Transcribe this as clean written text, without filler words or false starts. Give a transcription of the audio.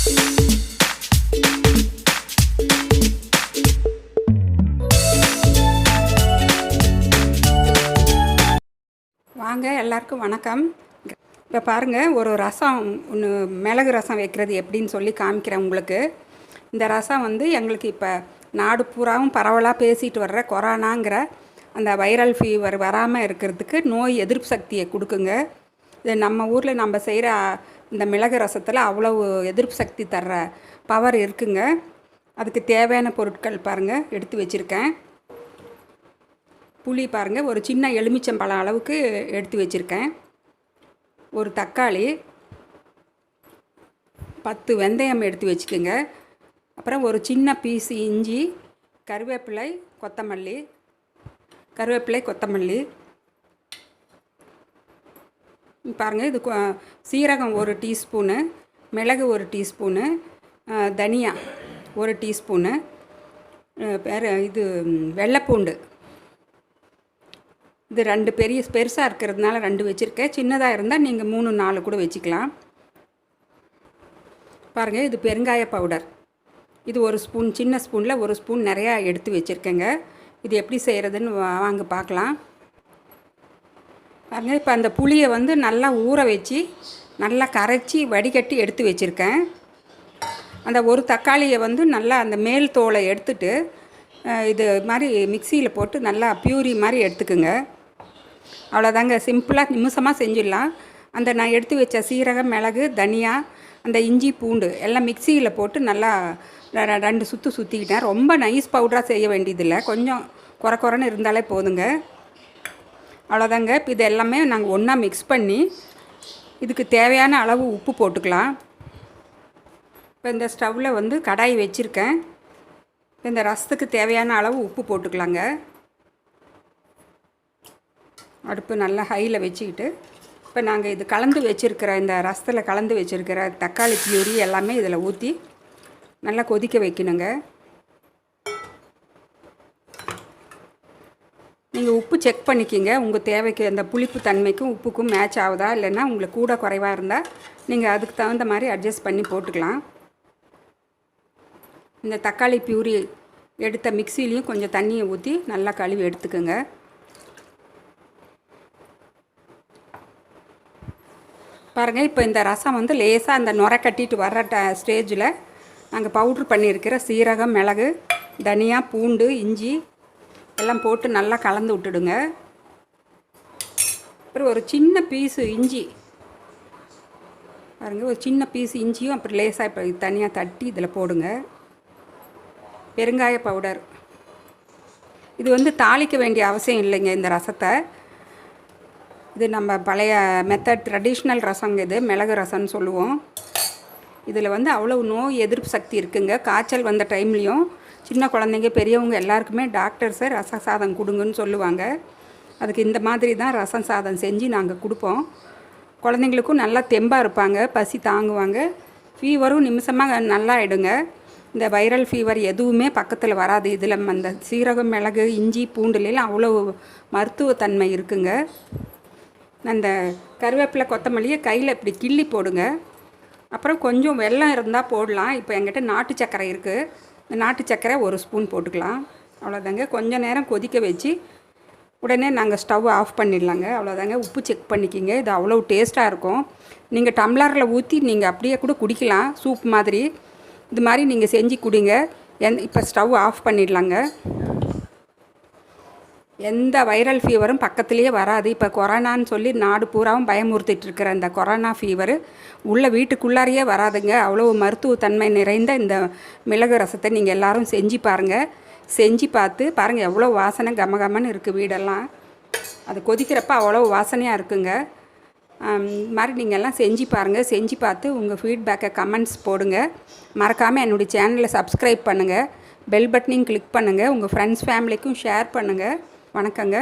வாங்க எல்லாருக்கும் வணக்கம். இப்போ பாருங்கள், ஒரு ரசம் ஒன்று மிளகு ரசம் வைக்கிறது எப்படின்னு சொல்லி காமிக்கிறேன் உங்களுக்கு. இந்த ரசம் வந்து எங்களுக்கு இப்போ நாடு பூராவும் பரவலாக பேசிட்டு வர்ற கொரோனாங்கிற அந்த வைரல் ஃபீவர் வராமல் இருக்கிறதுக்கு நோய் எதிர்ப்பு சக்தியை கொடுக்குங்க. இது நம்ம ஊரில் நம்ம செய்கிற இந்த மிளகு ரசத்தில் அவ்வளவு எதிர்ப்பு சக்தி தர்ற பவர் இருக்குங்க. அதுக்கு தேவையான பொருட்கள் பாருங்கள் எடுத்து வச்சுருக்கேன். புளி பாருங்கள், ஒரு சின்ன எலுமிச்சம்பழம் அளவுக்கு எடுத்து வச்சுருக்கேன். ஒரு தக்காளி, 10 வெந்தயம் எடுத்து வச்சுக்கோங்க. அப்புறம் ஒரு சின்ன பீஸ் இஞ்சி, கருவேப்பிலை, கொத்தமல்லி பாருங்கள். இது சீரகம் 1 டீஸ்பூனு, மிளகு 1 டீஸ்பூனு, தனியா 1 டீஸ்பூனு, இது வெள்ளைப்பூண்டு இது 2 பெருசாக இருக்கிறதுனால 2 வச்சுருக்கேன். சின்னதாக இருந்தால் நீங்கள் 3-4 கூட வச்சுக்கலாம். பாருங்கள், இது பெருங்காய பவுடர். இது 1 ஸ்பூன், சின்ன ஸ்பூனில் 1 ஸ்பூன் நிறையா எடுத்து வச்சுருக்கேங்க. இது எப்படி செய்கிறதுன்னு வாங்க பார்க்கலாம். பாருங்கள், இப்போ அந்த புளியை வந்து நல்லா ஊற வச்சு நல்லா கரைச்சி வடிகட்டி எடுத்து வச்சுருக்கேன். அந்த ஒரு தக்காளியை வந்து நல்லா அந்த மேல் தோலை எடுத்துட்டு இது மாதிரி மிக்சியில் போட்டு நல்லா பியூரி மாதிரி எடுத்துக்குங்க. அவ்வளோதாங்க, சிம்பிளாக நிமிஷமாக செஞ்சிடலாம். அந்த நான் எடுத்து வச்ச சீரகம், மிளகு, தனியா, அந்த இஞ்சி, பூண்டு எல்லாம் மிக்சியில் போட்டு நல்லா 2 சுற்று சுற்றிக்கிட்டேன். ரொம்ப நைஸ் பவுடராக செய்ய வேண்டியதில்லை, கொஞ்சம் குறைன்னு இருந்தாலே போதுங்க. அவ்வளோதாங்க. இப்போ இது எல்லாமே நாங்கள் ஒன்றா மிக்ஸ் பண்ணி இதுக்கு தேவையான அளவு உப்பு போட்டுக்கலாம். இப்போ இந்த ஸ்டவ்வில் வந்து கடாய் வச்சுருக்கேன். இந்த ரசத்துக்கு தேவையான அளவு உப்பு போட்டுக்கலாங்க. அடுப்பு நல்லா ஹையில் வச்சுக்கிட்டு இப்போ நாங்கள் இது கலந்து வச்சுருக்கிற இந்த ரசத்தில் கலந்து வச்சுருக்கிற தக்காளி பியூரி எல்லாமே இதில் ஊற்றி நல்லா கொதிக்க வைக்கணுங்க. நீங்கள் உப்பு செக் பண்ணிக்கிங்க, உங்கள் தேவைக்கு அந்த புளிப்பு தன்மைக்கும் உப்புக்கும் மேட்ச் ஆகுதா, இல்லைன்னா உங்களுக்கு கூட குறைவாக இருந்தால் நீங்கள் அதுக்கு தகுந்த மாதிரி அட்ஜஸ்ட் பண்ணி போட்டுக்கலாம். இந்த தக்காளி பியூரி எடுத்த மிக்சிலையும் கொஞ்சம் தண்ணியை ஊற்றி நல்லா கழுவி எடுத்துக்கோங்க. பாருங்கள், இப்போ இந்த ரசம் வந்து லேசாக அந்த நுரை கட்டிட்டு வர்ற ஸ்டேஜில் நாங்கள் பவுட்ரு பண்ணியிருக்கிற சீரகம், மிளகு, தனியா, பூண்டு, இஞ்சி எல்லாம் போட்டு நல்லா கலந்து விட்டுடுங்க. அப்புறம் ஒரு சின்ன பீஸு இஞ்சி பாருங்கள், ஒரு சின்ன பீஸ் இஞ்சியும் அப்புறம் லேசாக இப்போ தனியாக தட்டி இதில் போடுங்க. பெருங்காய பவுடர், இது வந்து தாளிக்க வேண்டிய அவசியம் இல்லைங்க இந்த ரசத்தை. இது நம்ம பழைய மெத்தட் ட்ரெடிஷ்னல் ரசங்க, இது மிளகு ரசம்னு சொல்லுவோம். இதில் வந்து அவ்வளோ நோய் எதிர்ப்பு சக்தி இருக்குங்க. காய்ச்சல் வந்த டைம்லேயும் சின்ன குழந்தைங்க, பெரியவங்க எல்லாருக்குமே டாக்டர்ஸை ரச சாதம் கொடுங்கன்னு சொல்லுவாங்க. அதுக்கு இந்த மாதிரி தான் ரசம் சாதம் செஞ்சு நாங்கள் கொடுப்போம். குழந்தைங்களுக்கும் நல்லா தெம்பாக இருப்பாங்க, பசி தாங்குவாங்க, ஃபீவரும் நிமிஷமாக நல்லா ஆகிடுங்க. இந்த வைரல் ஃபீவர் எதுவுமே பக்கத்தில் வராது. இதில் அந்த சீரகம், மிளகு, இஞ்சி, பூண்டுலாம் அவ்வளோ மருத்துவத்தன்மை இருக்குங்க. அந்த கருவேப்பிலை, கொத்தமல்லியை கையில் இப்படி கிள்ளி போடுங்க. அப்புறம் கொஞ்சம் வெல்லம் இருந்தால் போடலாம். இப்போ என்கிட்ட நாட்டு சர்க்கரை இருக்குது, இந்த நாட்டு சர்க்கரை 1 ஸ்பூன் போட்டுக்கலாம். அவ்வளோதாங்க. கொஞ்சம் நேரம் கொதிக்க வச்சு உடனே நாங்கள் ஸ்டவ் ஆஃப் பண்ணிடலாங்க. அவ்வளோதாங்க. உப்பு செக் பண்ணிக்கிங்க. இது அவ்வளோ டேஸ்ட்டாக இருக்கும். நீங்கள் டம்ளரில் ஊற்றி நீங்கள் அப்படியே கூட குடிக்கலாம், சூப் மாதிரி. இது மாதிரி நீங்கள் செஞ்சு குடிங்க. இப்போ ஸ்டவ் ஆஃப் பண்ணிடலாங்க. எந்த வைரல் ஃபீவரும் பக்கத்துலேயே வராது. இப்போ கொரோனான்னு சொல்லி நாடு பூராவும் பயமுறுத்திட்டு இருக்கிற இந்த கொரோனா ஃபீவர் வீட்டுக்குள்ளாரையே வராதுங்க. அவ்வளோ மருத்துவத்தன்மை நிறைந்த இந்த மிளகு ரசத்தை நீங்கள் எல்லோரும் செஞ்சு பாருங்கள். செஞ்சு பார்த்து பாருங்கள், எவ்வளோ வாசனை கமகமன்னு இருக்குது வீடெல்லாம். அது கொதிக்கிறப்ப அவ்வளோ வாசனையாக இருக்குங்க. இது மாதிரி நீங்கள் எல்லாம் செஞ்சு பாருங்கள். செஞ்சு பார்த்து உங்கள் ஃபீட்பேக்கை கமெண்ட்ஸ் போடுங்க. மறக்காமல் என்னுடைய சேனலை சப்ஸ்கிரைப் பண்ணுங்கள். பெல் பட்டனையும் கிளிக் பண்ணுங்கள். உங்கள் ஃப்ரெண்ட்ஸ் ஃபேமிலிக்கும் ஷேர் பண்ணுங்கள். வணக்கங்க.